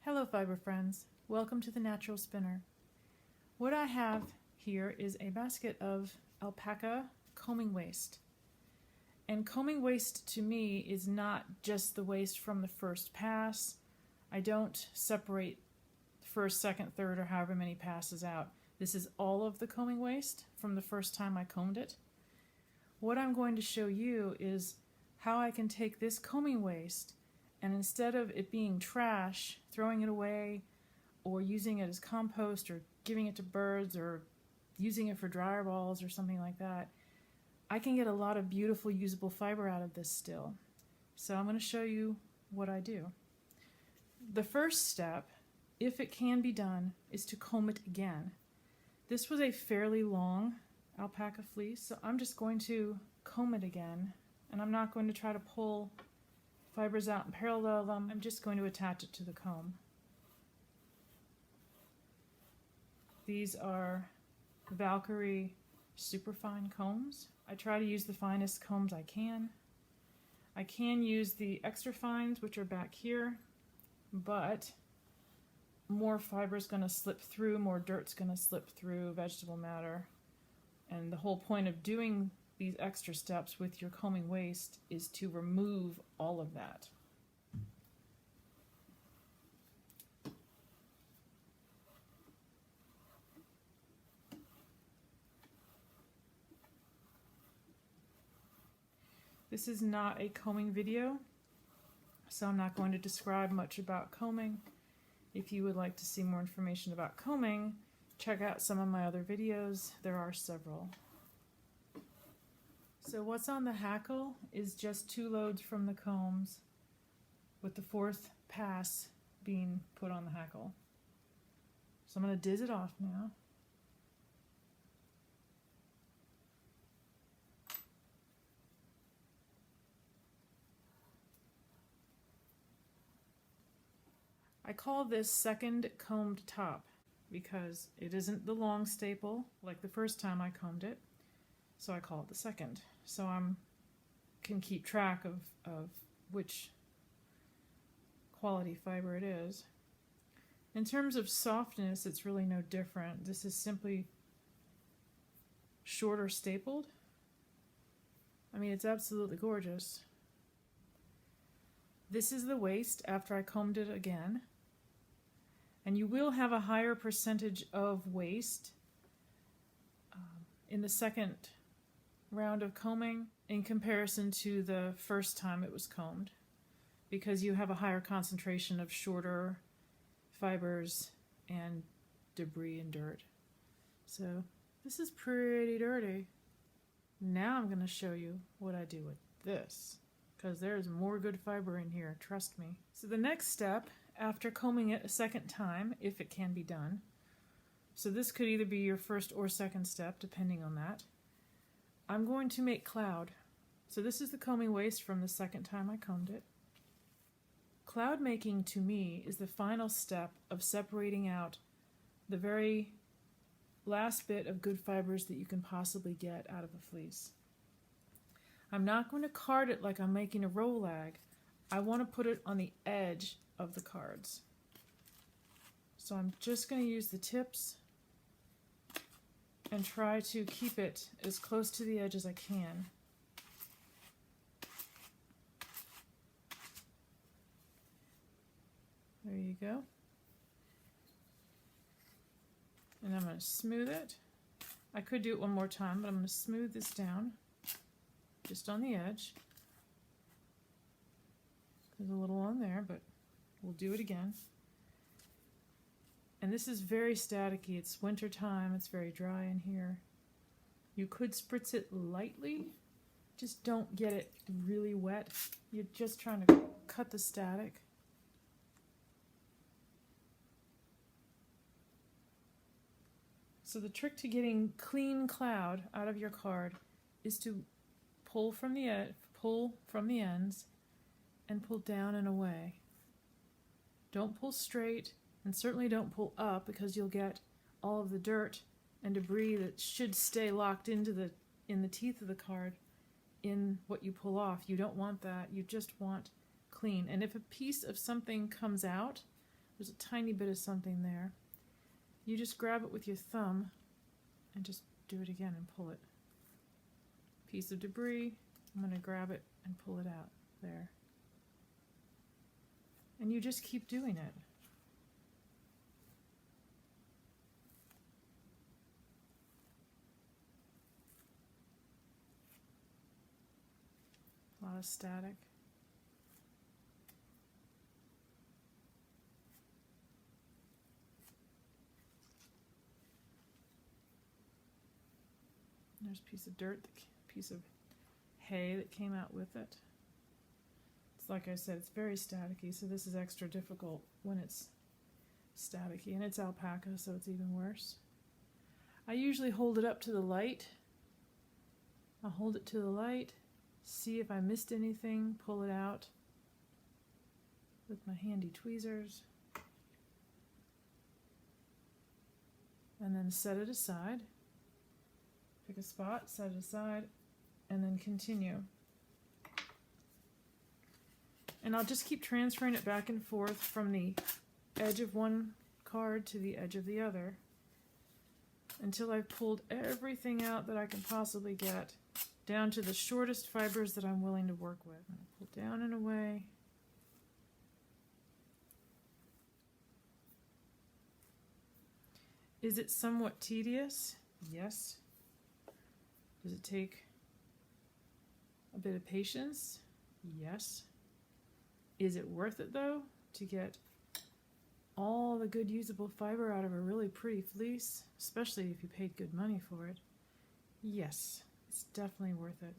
Hello fiber friends, welcome to the Natural Spinner. What I have here is a basket of alpaca combing waste. And combing waste to me is not just the waste from the first pass. I don't separate first, second, third, or however many passes out. This is all of the combing waste from the first time I combed it. What I'm going to show you is how I can take this combing waste and instead of it being trash, throwing it away or using it as compost or giving it to birds or using it for dryer balls or something like that, I can get a lot of beautiful usable fiber out of this still. So I'm going to show you what I do. The first step, if it can be done, is to comb it again. This was a fairly long alpaca fleece, so I'm just going to comb it again, and I'm not going to try to pull fibers out and parallel them. I'm just going to attach it to the comb. These are Ravelry superfine combs. I try to use the finest combs I can. I can use the extra fines, which are back here, but more fiber is going to slip through, more dirt's going to slip through, vegetable matter. And the whole point of doing these extra steps with your combing waste is to remove all of that. This is not a combing video, so I'm not going to describe much about combing. If you would like to see more information about combing, check out some of my other videos. There are several. So what's on the hackle is just 2 loads from the combs, with the 4th pass being put on the hackle. So I'm going to diz it off now. I call this second combed top because it isn't the long staple like the first time I combed it, so I call it the second. So I can keep track of which quality fiber it is. In terms of softness, it's really no different. This is simply shorter stapled. I mean, it's absolutely gorgeous. This is the waist after I combed it again. And you will have a higher percentage of waste in the second round of combing in comparison to the first time it was combed, because you have a higher concentration of shorter fibers and debris and dirt. So this is pretty dirty. Now I'm going to show you what I do with this, because there's more good fiber in here, trust me. So the next step, after combing it a second time, if it can be done, so this could either be your first or second step, depending on that, I'm going to make cloud. So this is the combing waste from the second time I combed it. Cloud making, to me, is the final step of separating out the very last bit of good fibers that you can possibly get out of a fleece. I'm not going to card it like I'm making a rolag. I want to put it on the edge of the cards. So I'm just going to use the tips and try to keep it as close to the edge as I can. There you go. And I'm going to smooth it. I could do it one more time, but I'm going to smooth this down just on the edge. There's a little on there, but we'll do it again. And this is very staticky. It's winter time. It's very dry in here. You could spritz it lightly. Just don't get it really wet. You're just trying to cut the static. So the trick to getting clean cloud out of your card is to pull from the ends and pull down and away. Don't pull straight, and certainly don't pull up, because you'll get all of the dirt and debris that should stay locked in the teeth of the card in what you pull off. You don't want that. You just want clean. And if a piece of something comes out, There's a tiny bit of something there. You just grab it with your thumb and just do it again and pull it. Piece of debris, I'm going to grab it and pull it out there. And you just keep doing it. A lot of static. There's a piece of dirt, a piece of hay that came out with it. It's like I said, it's very staticky, so this is extra difficult when it's staticky, and it's alpaca, so it's even worse. I usually hold it up to the light. I'll hold it to the light, see if I missed anything, pull it out with my handy tweezers, and then set it aside. Pick a spot, set it aside, and then continue. And I'll just keep transferring it back and forth from the edge of one card to the edge of the other until I've pulled everything out that I can possibly get down to the shortest fibers that I'm willing to work with. Pull down and away. Is it somewhat tedious? Yes. Does it take a bit of patience? Yes. Is it worth it though to get all the good usable fiber out of a really pretty fleece, especially if you paid good money for it? Yes, it's definitely worth it.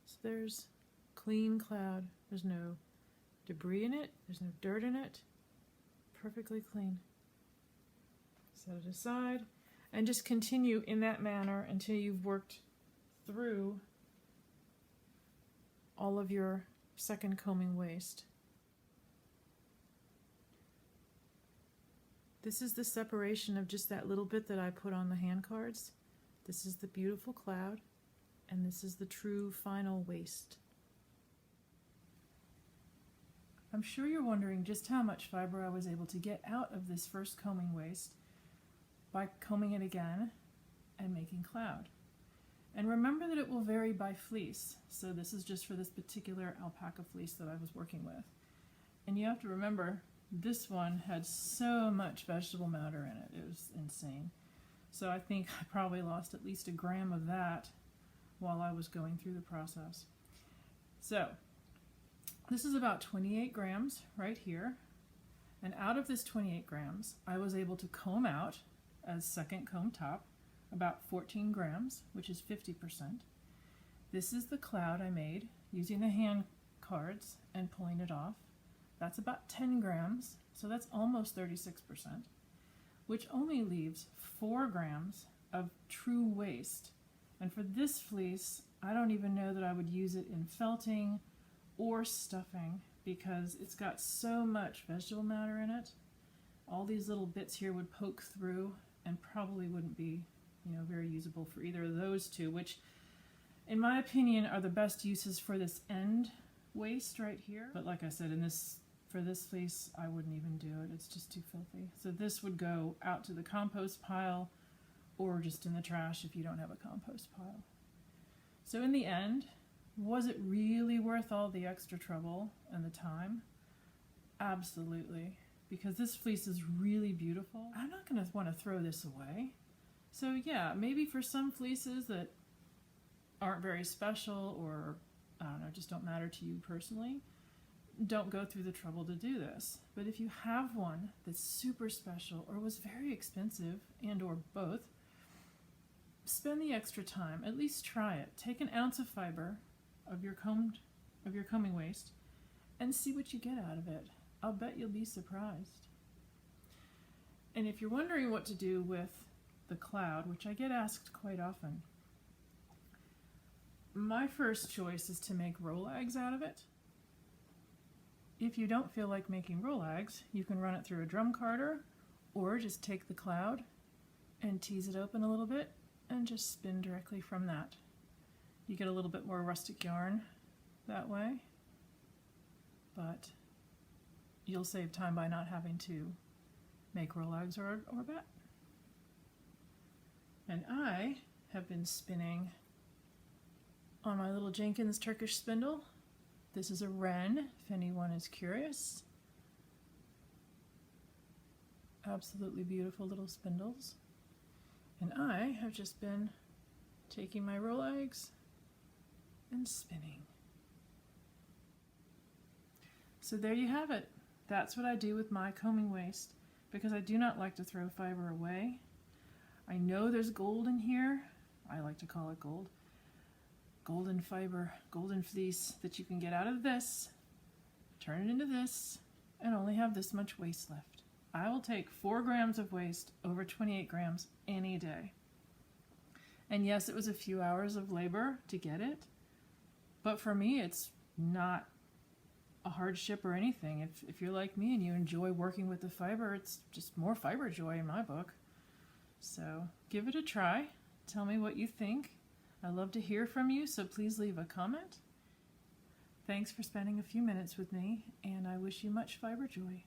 So there's clean cloud. There's no debris in it. There's no dirt in it. Perfectly clean. Set it aside and just continue in that manner until you've worked through all of your second combing waste. This is the separation of just that little bit that I put on the hand cards. This is the beautiful cloud, and this is the true final waste. I'm sure you're wondering just how much fiber I was able to get out of this first combing waste by combing it again and making cloud. And remember that it will vary by fleece. So this is just for this particular alpaca fleece that I was working with. And you have to remember, this one had so much vegetable matter in it. It was insane. So I think I probably lost at least a gram of that while I was going through the process. So this is about 28 grams right here. And out of this 28 grams, I was able to comb out as second comb top about 14 grams, which is 50%. This is the cloud I made using the hand cards and pulling it off. That's about 10 grams, so that's almost 36%, which only leaves 4 grams of true waste. And for this fleece, I don't even know that I would use it in felting or stuffing because it's got so much vegetable matter in it. All these little bits here would poke through and probably wouldn't be, very usable for either of those two, which in my opinion are the best uses for this end waste right here. But like I said, for this fleece, I wouldn't even do it. It's just too filthy. So this would go out to the compost pile or just in the trash if you don't have a compost pile. So in the end, was it really worth all the extra trouble and the time? Absolutely. Because this fleece is really beautiful. I'm not going to want to throw this away. So yeah, maybe for some fleeces that aren't very special or, I don't know, just don't matter to you personally, don't go through the trouble to do this. But if you have one that's super special or was very expensive and or both, spend the extra time, at least try it. Take an ounce of fiber of your combing waste and see what you get out of it. I'll bet you'll be surprised. And if you're wondering what to do with the cloud, which I get asked quite often, my first choice is to make rolags out of it. If you don't feel like making rolags, you can run it through a drum carder or just take the cloud and tease it open a little bit and just spin directly from that. You get a little bit more rustic yarn that way, but you'll save time by not having to make rolags or bat. And I have been spinning on my little Jenkins Turkish spindle. This is a wren, if anyone is curious. Absolutely beautiful little spindles. And I have just been taking my rolags and spinning. So there you have it. That's what I do with my combing waist, because I do not like to throw fiber away. I know there's gold in here. I like to call it gold. Golden fiber, golden fleece that you can get out of this, turn it into this, and only have this much waste left. I will take 4 grams of waste over 28 grams any day. And yes, it was a few hours of labor to get it, but for me it's not a hardship or anything. If you're like me and you enjoy working with the fiber, it's just more fiber joy in my book. So give it a try. Tell me what you think. I love to hear from you, so please leave a comment. Thanks for spending a few minutes with me, and I wish you much fiber joy.